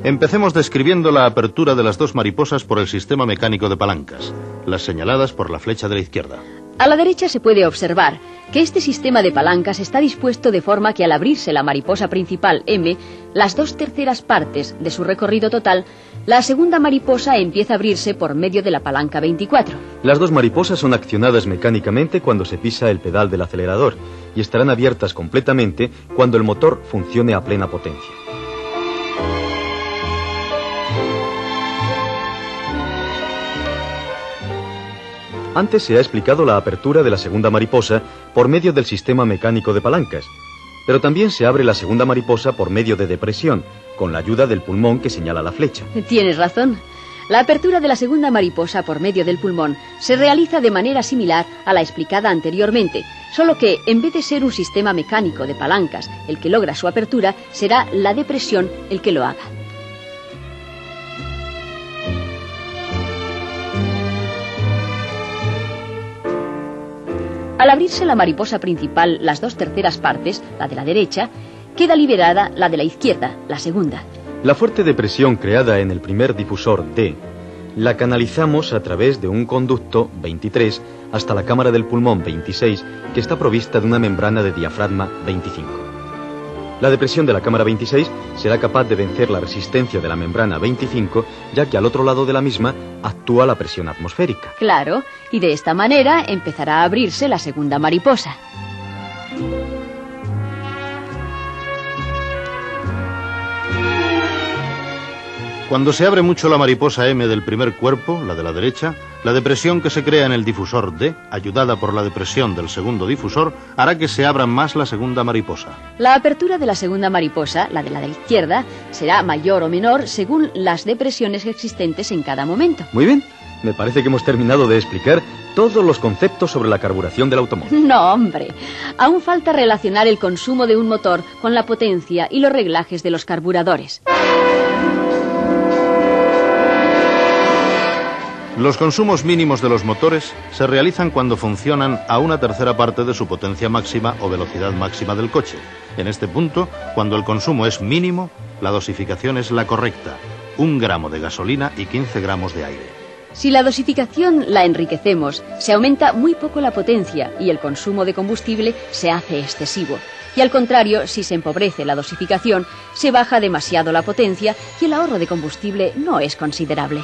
Empecemos describiendo la apertura de las dos mariposas por el sistema mecánico de palancas, las señaladas por la flecha de la izquierda. A la derecha se puede observar que este sistema de palancas está dispuesto de forma que al abrirse la mariposa principal M, las 2/3 partes de su recorrido total, la segunda mariposa empieza a abrirse por medio de la palanca 24. Las dos mariposas son accionadas mecánicamente cuando se pisa el pedal del acelerador y estarán abiertas completamente cuando el motor funcione a plena potencia. Antes se ha explicado la apertura de la segunda mariposa por medio del sistema mecánico de palancas, pero también se abre la segunda mariposa por medio de depresión, con la ayuda del pulmón que señala la flecha. Tienes razón. La apertura de la segunda mariposa por medio del pulmón se realiza de manera similar a la explicada anteriormente, solo que en vez de ser un sistema mecánico de palancas el que logra su apertura, será la depresión el que lo haga. Al abrirse la mariposa principal, las 2/3 partes, la de la derecha, queda liberada la de la izquierda, la segunda. La fuerte depresión creada en el primer difusor D la canalizamos a través de un conducto 23 hasta la cámara del pulmón 26, que está provista de una membrana de diafragma 25. La depresión de la cámara 26 será capaz de vencer la resistencia de la membrana 25, ya que al otro lado de la misma actúa la presión atmosférica. Claro, y de esta manera empezará a abrirse la segunda mariposa. Cuando se abre mucho la mariposa M del primer cuerpo, la de la derecha, la depresión que se crea en el difusor D, ayudada por la depresión del segundo difusor, hará que se abra más la segunda mariposa. La apertura de la segunda mariposa, la de la izquierda, será mayor o menor según las depresiones existentes en cada momento. Muy bien, me parece que hemos terminado de explicar todos los conceptos sobre la carburación del automóvil. No, hombre, aún falta relacionar el consumo de un motor con la potencia y los reglajes de los carburadores. Los consumos mínimos de los motores se realizan cuando funcionan a una tercera parte de su potencia máxima o velocidad máxima del coche. En este punto, cuando el consumo es mínimo, la dosificación es la correcta: 1 gramo de gasolina y 15 gramos de aire. Si la dosificación la enriquecemos, se aumenta muy poco la potencia y el consumo de combustible se hace excesivo. Y al contrario, si se empobrece la dosificación, se baja demasiado la potencia y el ahorro de combustible no es considerable.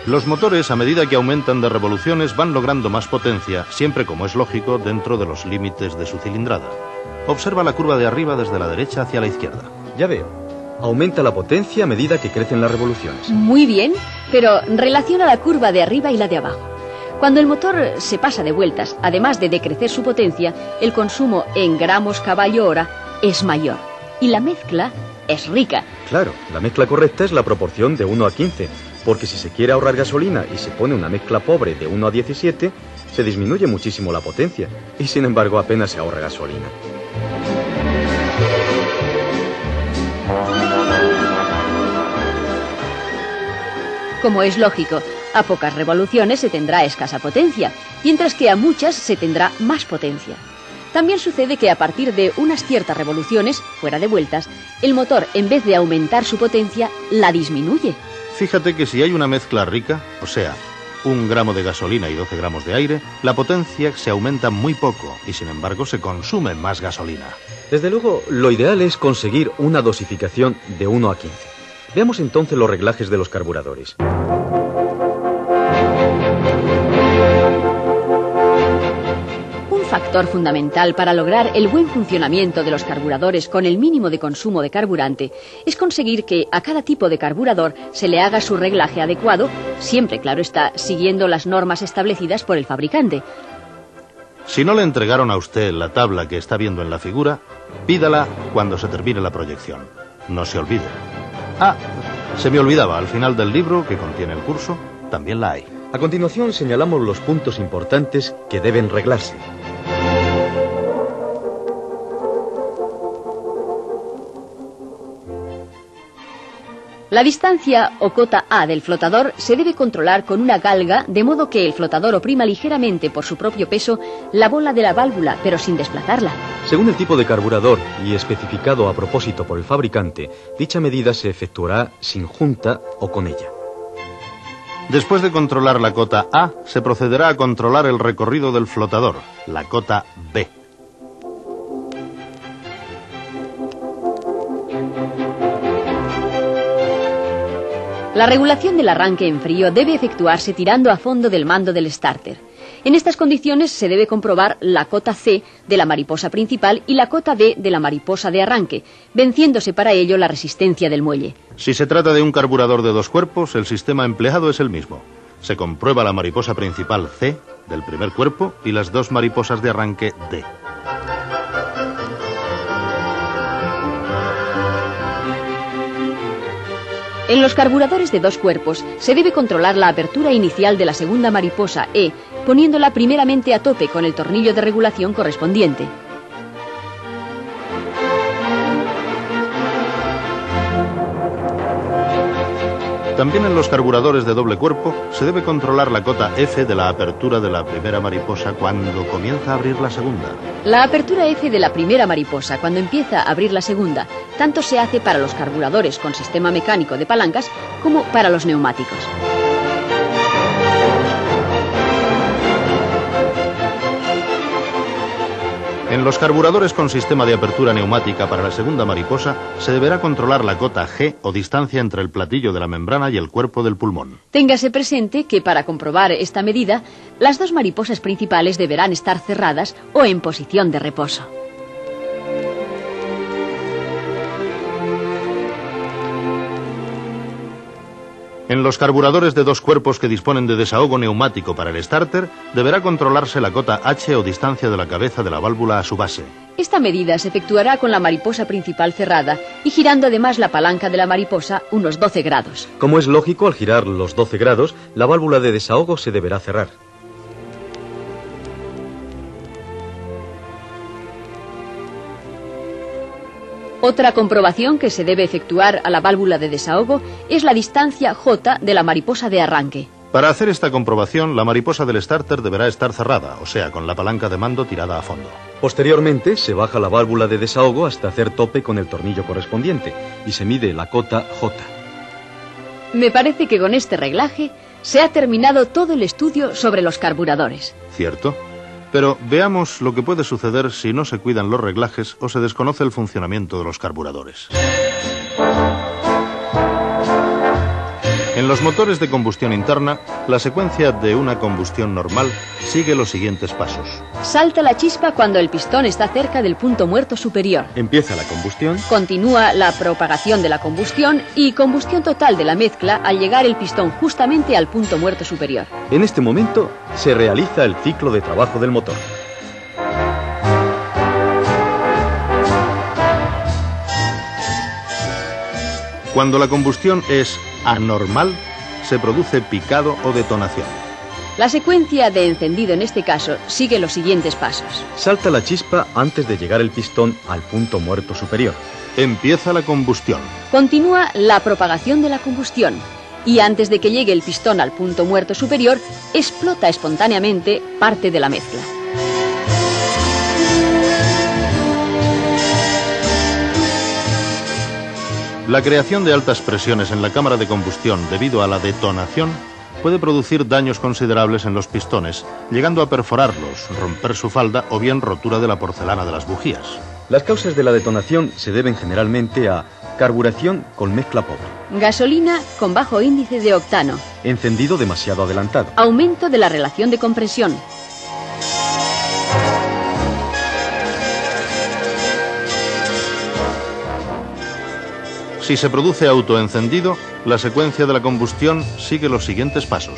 Los motores, a medida que aumentan de revoluciones, van logrando más potencia, siempre, como es lógico, dentro de los límites de su cilindrada. Observa la curva de arriba desde la derecha hacia la izquierda. Ya veo. Aumenta la potencia a medida que crecen las revoluciones. Muy bien, pero relaciona la curva de arriba y la de abajo. Cuando el motor se pasa de vueltas, además de decrecer su potencia, el consumo en gramos caballo-hora es mayor. Y la mezcla es rica. Claro, la mezcla correcta es la proporción de 1 a 15, porque si se quiere ahorrar gasolina y se pone una mezcla pobre de 1 a 17, se disminuye muchísimo la potencia y sin embargo apenas se ahorra gasolina. Como es lógico, a pocas revoluciones se tendrá escasa potencia, mientras que a muchas se tendrá más potencia. También sucede que a partir de unas ciertas revoluciones, fuera de vueltas, el motor, en vez de aumentar su potencia, la disminuye. Fíjate que si hay una mezcla rica, o sea, 1 gramo de gasolina y 12 gramos de aire, la potencia se aumenta muy poco y sin embargo se consume más gasolina. Desde luego, lo ideal es conseguir una dosificación de 1 a 15. Veamos entonces los reglajes de los carburadores. Un factor fundamental para lograr el buen funcionamiento de los carburadores con el mínimo de consumo de carburante es conseguir que a cada tipo de carburador se le haga su reglaje adecuado, siempre, claro está, siguiendo las normas establecidas por el fabricante. Si no le entregaron a usted la tabla que está viendo en la figura, pídala cuando se termine la proyección. No se olvide. Ah, se me olvidaba, al final del libro que contiene el curso, también la hay. A continuación señalamos los puntos importantes que deben reglarse. La distancia o cota A del flotador se debe controlar con una galga, de modo que el flotador oprima ligeramente por su propio peso la bola de la válvula, pero sin desplazarla. Según el tipo de carburador y especificado a propósito por el fabricante, dicha medida se efectuará sin junta o con ella. Después de controlar la cota A, se procederá a controlar el recorrido del flotador, la cota B. La regulación del arranque en frío debe efectuarse tirando a fondo del mando del starter. En estas condiciones se debe comprobar la cota C de la mariposa principal y la cota D de la mariposa de arranque, venciéndose para ello la resistencia del muelle. Si se trata de un carburador de 2 cuerpos, el sistema empleado es el mismo. Se comprueba la mariposa principal C del primer cuerpo y las 2 mariposas de arranque D. En los carburadores de 2 cuerpos se debe controlar la apertura inicial de la segunda mariposa E, poniéndola primeramente a tope con el tornillo de regulación correspondiente. También en los carburadores de doble cuerpo se debe controlar la cota F de la apertura de la primera mariposa cuando comienza a abrir la segunda. La apertura F de la primera mariposa, cuando empieza a abrir la segunda, tanto se hace para los carburadores con sistema mecánico de palancas como para los neumáticos. En los carburadores con sistema de apertura neumática para la segunda mariposa se deberá controlar la cota G o distancia entre el platillo de la membrana y el cuerpo del pulmón. Téngase presente que para comprobar esta medida, las dos mariposas principales deberán estar cerradas o en posición de reposo. En los carburadores de dos cuerpos que disponen de desahogo neumático para el starter, deberá controlarse la cota H o distancia de la cabeza de la válvula a su base. Esta medida se efectuará con la mariposa principal cerrada y girando además la palanca de la mariposa unos 12 grados. Como es lógico, al girar los 12 grados, la válvula de desahogo se deberá cerrar. Otra comprobación que se debe efectuar a la válvula de desahogo es la distancia J de la mariposa de arranque. Para hacer esta comprobación, la mariposa del starter deberá estar cerrada, o sea, con la palanca de mando tirada a fondo. Posteriormente, se baja la válvula de desahogo hasta hacer tope con el tornillo correspondiente y se mide la cota J. Me parece que con este reglaje se ha terminado todo el estudio sobre los carburadores. ¿Cierto? Pero veamos lo que puede suceder si no se cuidan los reglajes o se desconoce el funcionamiento de los carburadores. En los motores de combustión interna, la secuencia de una combustión normal sigue los siguientes pasos. Salta la chispa cuando el pistón está cerca del punto muerto superior. Empieza la combustión. Continúa la propagación de la combustión y combustión total de la mezcla al llegar el pistón justamente al punto muerto superior. En este momento se realiza el ciclo de trabajo del motor. Cuando la combustión es anormal, se produce picado o detonación. La secuencia de encendido en este caso sigue los siguientes pasos. Salta la chispa antes de llegar el pistón al punto muerto superior. Empieza la combustión. Continúa la propagación de la combustión y antes de que llegue el pistón al punto muerto superior, explota espontáneamente parte de la mezcla. La creación de altas presiones en la cámara de combustión debido a la detonación puede producir daños considerables en los pistones, llegando a perforarlos, romper su falda o bien rotura de la porcelana de las bujías. Las causas de la detonación se deben generalmente a carburación con mezcla pobre, Gasolina con bajo índice de octano, encendido demasiado adelantado, aumento de la relación de compresión, Si se produce autoencendido, la secuencia de la combustión sigue los siguientes pasos.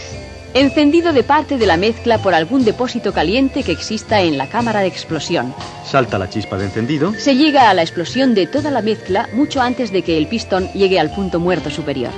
encendido de parte de la mezcla por algún depósito caliente que exista en la cámara de explosión. salta la chispa de encendido, Se llega a la explosión de toda la mezcla mucho antes de que el pistón llegue al punto muerto superior.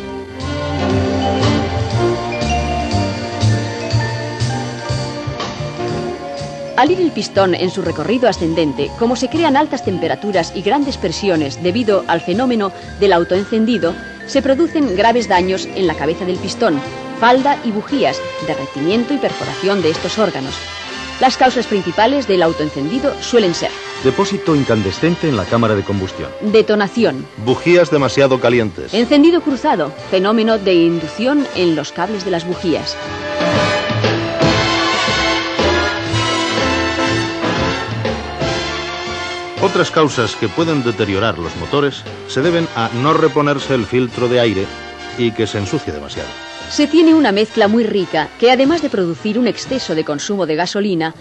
Al ir el pistón en su recorrido ascendente, como se crean altas temperaturas y grandes presiones debido al fenómeno del autoencendido, se producen graves daños en la cabeza del pistón, falda y bujías, derretimiento y perforación de estos órganos. Las causas principales del autoencendido suelen ser depósito incandescente en la cámara de combustión, detonación, Bujías demasiado calientes. encendido cruzado, fenómeno de inducción en los cables de las bujías, Otras causas que pueden deteriorar los motores se deben a no reponerse el filtro de aire y que se ensucie demasiado. Se tiene una mezcla muy rica que, además de producir un exceso de consumo de gasolina,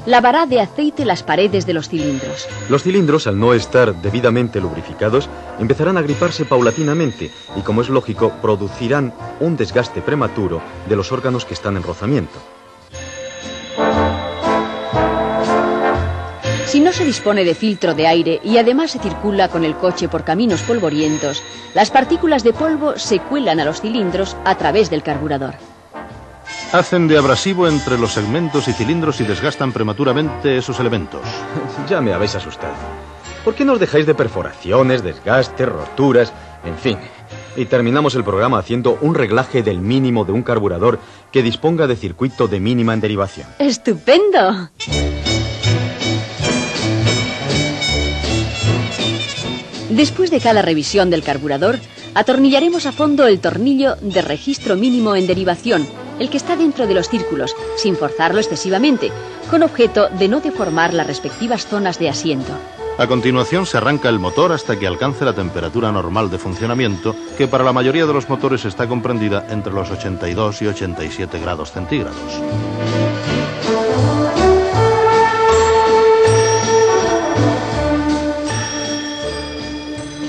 lavará de aceite las paredes de los cilindros. Los cilindros, al no estar debidamente lubrificados, empezarán a griparse paulatinamente y, como es lógico, producirán un desgaste prematuro de los órganos que están en rozamiento. Si no se dispone de filtro de aire y además se circula con el coche por caminos polvorientos, las partículas de polvo se cuelan a los cilindros a través del carburador. Hacen de abrasivo entre los segmentos y cilindros y desgastan prematuramente esos elementos. Ya me habéis asustado. ¿Por qué no os dejáis de perforaciones, desgastes, roturas? En fin, Y terminamos el programa haciendo un reglaje del mínimo de un carburador que disponga de circuito de mínima en derivación. ¡Estupendo! Después de cada revisión del carburador, atornillaremos a fondo el tornillo de registro mínimo en derivación, el que está dentro de los círculos, sin forzarlo excesivamente, con objeto de no deformar las respectivas zonas de asiento. A continuación se arranca el motor hasta que alcance la temperatura normal de funcionamiento, que para la mayoría de los motores está comprendida entre los 82 y 87 grados centígrados.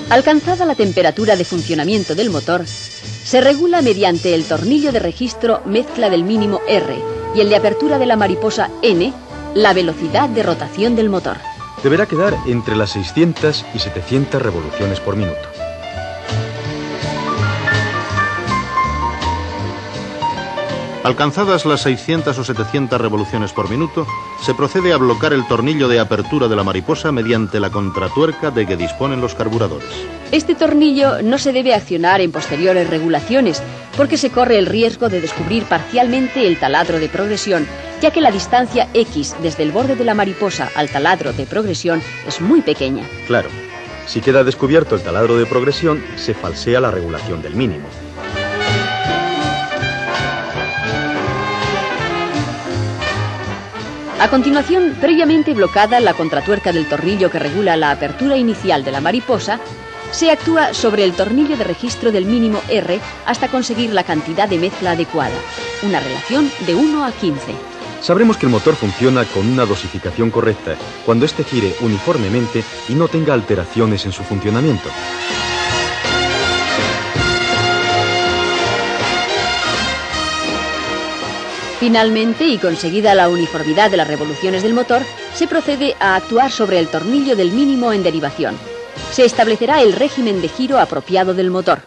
Alcanzada la temperatura de funcionamiento del motor, se regula mediante el tornillo de registro mezcla del mínimo R y el de apertura de la mariposa N la velocidad de rotación del motor. Deberá quedar entre las 600 y 700 revoluciones por minuto. Alcanzadas las 600 o 700 revoluciones por minuto, se procede a bloquear el tornillo de apertura de la mariposa mediante la contratuerca de que disponen los carburadores. Este tornillo no se debe accionar en posteriores regulaciones, porque se corre el riesgo de descubrir parcialmente el taladro de progresión, ya que la distancia X desde el borde de la mariposa al taladro de progresión es muy pequeña. Claro, si queda descubierto el taladro de progresión, se falsea la regulación del mínimo. A continuación, previamente bloqueada la contratuerca del tornillo que regula la apertura inicial de la mariposa, se actúa sobre el tornillo de registro del mínimo R hasta conseguir la cantidad de mezcla adecuada, una relación de 1 a 15. Sabremos que el motor funciona con una dosificación correcta cuando éste gire uniformemente y no tenga alteraciones en su funcionamiento. Finalmente, y conseguida la uniformidad de las revoluciones del motor, se procede a actuar sobre el tornillo del mínimo en derivación. Se establecerá el régimen de giro apropiado del motor.